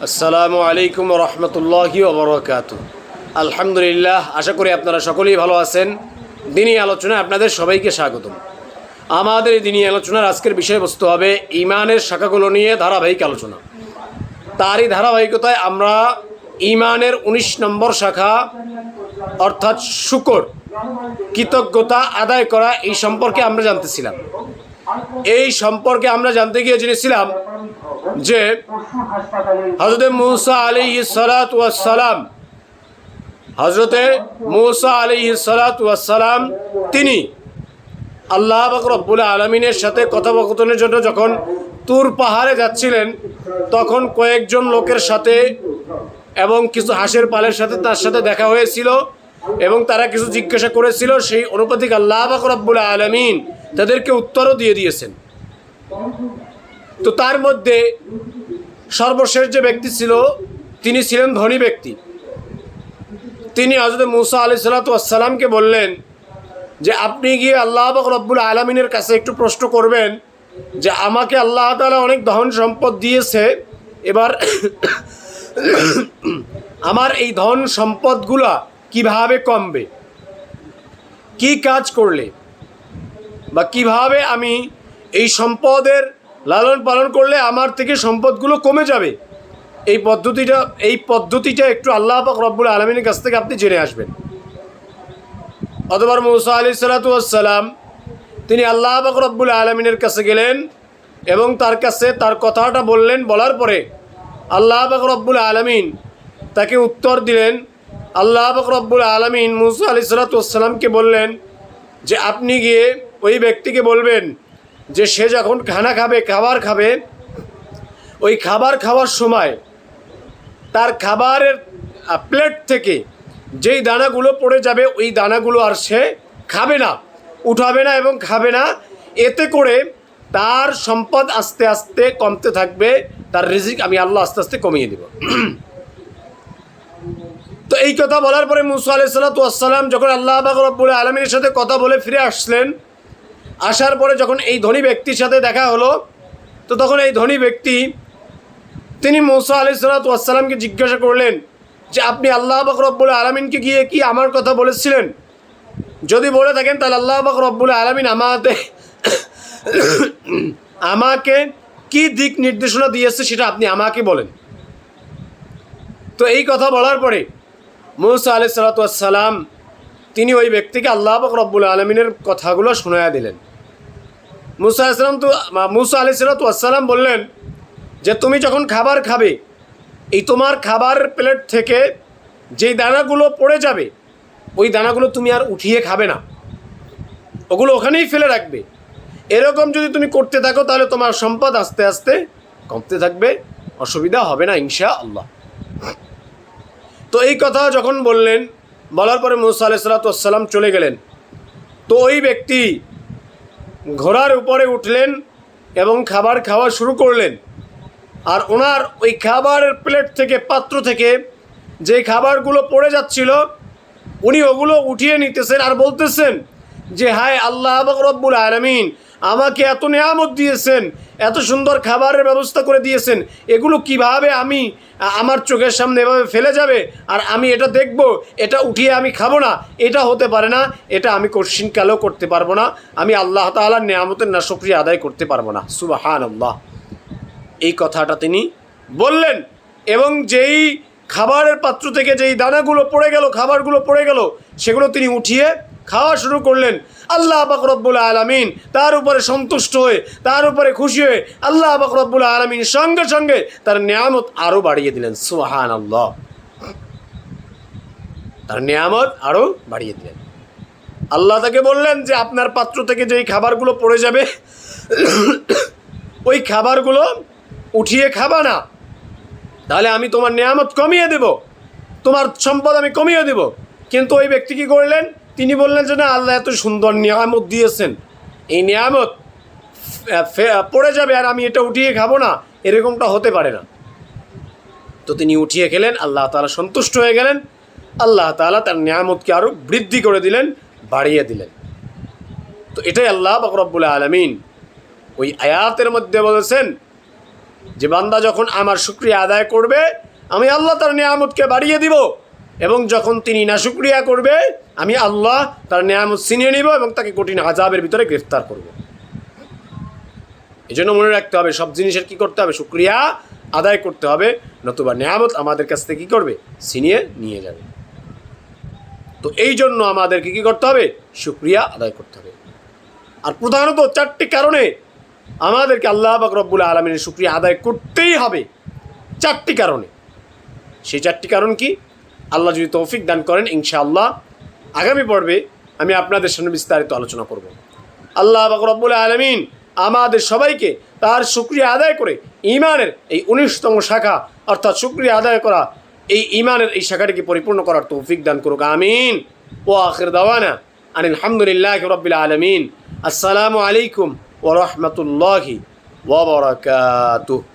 আসসালামু আলাইকুম রহমতুল্লাহি ওবরাকাতুহু। আলহামদুলিল্লাহ, আশা করি আপনারা সকলেই ভালো আছেন। দিনই আলোচনায় আপনাদের সবাইকে স্বাগতম। আমাদের এই দিনই আলোচনার আজকের বিষয়বস্তু হবে ইমানের শাখাগুলো নিয়ে ধারাবাহিক আলোচনা। তারই ধারাবাহিকতায় আমরা ইমানের 19 নম্বর শাখা অর্থাৎ শুকর, কৃতজ্ঞতা আদায় করা, এই সম্পর্কে আমরা জানতেছিলাম। এই সম্পর্কে আমরা জানতে গিয়ে জেনেছিলাম যে হযরতে মূসা আলাইহিস সালাতু ওয়াস সালাম তিনি আল্লাহ পাক রব্বুল আলামিনের সাথে কথোপকথনের জন্য যখন তুর পাহাড়ে যাচ্ছিলেন, তখন কয়েকজন লোকের সাথে এবং কিছু হাঁসের পালের সাথে তার সাথে দেখা হয়েছিল এবং তারা কিছু জিজ্ঞাসা করেছিল। সেই অনুপাতিক আল্লাহ পাক রব্বুল আলামিন তাদেরকে উত্তরও দিয়ে দিয়েছেন। তো তার মধ্যে সর্বশেষ যে ব্যক্তি ছিল, তিনি ছিলেন ধনী ব্যক্তি। তিনি হযরত মূসা আলাইহিস সালাতু ওয়াস সালামকে বললেন যে আপনি গিয়ে আল্লাহ পাক রব্বুল আলামিনের কাছে একটু প্রশ্ন করবেন যে আমাকে আল্লাহ তাআলা অনেক ধন সম্পদ দিয়েছে, এবার আমার এই ধন সম্পদগুলা কিভাবে কমবে, কি কাজ করলে বা কিভাবে আমি এই সম্পদের লালন পালন করলে আমার থেকে সম্পদগুলো কমে যাবে, এই পদ্ধতিটা একটু আল্লাহ পাক রব্বুল আলামিনের কাছ থেকে আপনি জেনে আসবেন। অতঃপর মূসা আলাইহিস সালাতু ওয়াস সালাম তিনি আল্লাহ পাক রব্বুল আলামিনের কাছে গেলেন এবং তার কাছে তার কথাটা বললেন। বলার পরে আল্লাহ পাক রব্বুল আলামিন তাকে উত্তর দিলেন। আল্লাহ পাক রব্বুল আলামিন মূসা আলাইহিস সালাতু ওয়াস সালামকে বললেন যে আপনি গিয়ে ওই ব্যক্তিকে বলবেন যে সে যখন খাবার খাবে, ওই খাবার খাওয়ার সময় তার খাবারের প্লেট থেকে যেই দানাগুলো পড়ে যাবে, ওই দানাগুলো আর সে খাবে না, উঠাবে না এবং খাবে না। এতে করে তার সম্পদ আস্তে আস্তে কমতে থাকবে, তার রিজিক আমি আল্লাহ আস্তে আস্তে কমিয়ে দেব। তো এই কথা বলার পরে মূসা আলাইহিস সালাতু ওয়াস সালাম যখন আল্লাহ পাক রব্বুল আলামিনের সাথে কথা বলে ফিরে আসলেন, আসার পরে যখন এই ধনী ব্যক্তির সাথে দেখা হলো, তো তখন এই ধনী ব্যক্তি তিনি মূসা আলাইহিস সালাতু ওয়াস সালামকে জিজ্ঞাসা করলেন যে আপনি আল্লাহ পাক রব্বুল আলামিনকে গিয়ে কি আমার কথা বলেছিলেন? যদি বলে থাকেন তাহলে আল্লাহ পাক রব্বুল আলামিন আমাকে কি দিক নির্দেশনা দিয়েছে সেটা আপনি আমাকে বলেন। তো এই কথা বলার পরে মূসা আলাইহিস সালাতু ওয়াস সালাম তিনি ওই ব্যক্তিকে আল্লাহ পাক রব্বুল আলামিনের কথাগুলো শোনায়া দিলেন। মূসা আলাইহিস সালাতু ওয়াস সালাম বললেন যে তুমি যখন খাবার খাবে, এই তোমার খাবারের প্লেট থেকে যেই দানাগুলো পড়ে যাবে, ওই দানাগুলো তুমি আর উঠিয়ে খাবে না, ওগুলো ওখানেই ফেলে রাখবে। এরকম যদি তুমি করতে থাকো তাহলে তোমার সম্পদ আস্তে আস্তে কমতে থাকবে, অসুবিধা হবে না ইনশাআল্লাহ। তো এই কথা যখন বললেন, বলার পরে মূসা আলাইহিস সালাতু ওয়াস সালাম চলে গেলেন। তো ওই ব্যক্তি ঘোড়ার উপরে উঠলেন এবং খাবার খাওয়া শুরু করলেন। আর ওনার ওই খাবারের প্লেট থেকে, পাত্র থেকে যে খাবারগুলো পড়ে যাচ্ছিল, উনি ওগুলো উঠিয়ে নিতেছেন আর বলতেছেন যে হায় আল্লাহ পাক রব্বুল আলামিন আমাকে এত নিয়ামত দিয়েছেন, এত সুন্দর খাবারের ব্যবস্থা করে দিয়েছেন, এগুলো কিভাবে আমি আমার চোখের সামনে এভাবে ফেলে যাবে আর আমি এটা দেখব, এটা উঠিয়ে আমি খাবো না, এটা হতে পারে না, এটা আমি কঠিনকালেও করতে পারবো না, আমি আল্লাহ তাআলার নিয়ামতের নাশুকরিয়া আদায় করতে পারবো না। সুবহানাল্লাহ, এই কথাটা তিনি বললেন। এবং যেই খাবারের পাত্র থেকে যেই দানাগুলো পড়ে গেল, খাবারগুলো পড়ে গেল, সেগুলো তিনি উঠিয়ে খাওয়া শুরু করলেন। আল্লাহ পাক রব্বুল আলামিন তার উপরে সন্তুষ্ট হয়ে, তার উপরে খুশি হয়ে আল্লাহ পাক রব্বুল আলামিন সঙ্গে সঙ্গে তার নিয়ামত আরও বাড়িয়ে দিলেন। সুবহানাল্লাহ, তার নিয়ামত আরও বাড়িয়ে দিলেন। আল্লাহ তাকে বললেন যে আপনার পাত্র থেকে যেই খাবারগুলো পড়ে যাবে, ওই খাবারগুলো উঠিয়ে খাবা না, তাহলে আমি তোমার নিয়ামত কমিয়ে দেব, তোমার সম্পদ আমি কমিয়ে দেব। কিন্তু ওই ব্যক্তি কী করলেন? তিনি বললেন যে না, আল্লাহ এত সুন্দর নিয়ামত দিয়েছেন, এই নিয়ামত পড়ে যাবে আর আমি এটা উঠিয়ে খাবো না, এরকমটা হতে পারে না। তো তিনি উঠিয়ে খেলেন, আল্লাহ তাআলা সন্তুষ্ট হয়ে গেলেন, আল্লাহ তাআলা তার নিয়ামতকে আরও বৃদ্ধি করে দিলেন, বাড়িয়ে দিলেন। তো এটাই আল্লাহ পাক রব্বুল আলামিন ওই আয়াতের মধ্যে বলেছেন যে বান্দা যখন আমার শুকরিয়া আদায় করবে আমি আল্লাহ তার নিয়ামতকে বাড়িয়ে দিব, এবং যখন তিনি নাশুকরিয়া করবে আমি আল্লাহ তার নিয়ামত ছিনিয়ে নিব এবং তাকে কঠিন আযাবের ভিতরে গ্রেফতার করব। এই জন্য মনে রাখতে হবে সব জিনিসের কী করতে হবে, শুকরিয়া আদায় করতে হবে, নতুবা নিয়ামত আমাদের কাছ থেকে কী করবে, ছিনিয়ে নিয়ে যাবে। তো এই জন্য আমাদেরকে কী করতে হবে, শুকরিয়া আদায় করতে হবে। আর প্রধানত 4টি কারণে আমাদেরকে আল্লাহ পাক রব্বুল আলামিনের শুকরিয়া আদায় করতেই হবে, 4টি কারণে। সেই 4টি কারণ কি, আল্লাহ যদি তৌফিক দান করেন ইনশাআল্লাহ আগামী পর্বে আমি আপনাদের সামনে বিস্তারিত আলোচনা করব। আল্লাহ পাক রব্বুল আলামিন আমাদের সবাইকে তার শুকরিয়া আদায় করে ঈমানের এই 19তম শাখা অর্থাৎ শুকরিয়া আদায় করা এই ঈমানের এই শাখাটিকে পরিপূর্ণ করার তৌফিক দান করুক, আমিন। ওয়া আখির দাওয়ানা আনিল হামদুলিল্লাহি রাব্বিল আলামিন। আসসালামু আলাইকুম ওয়া রাহমাতুল্লাহি ওয়া বারাকাতুহু।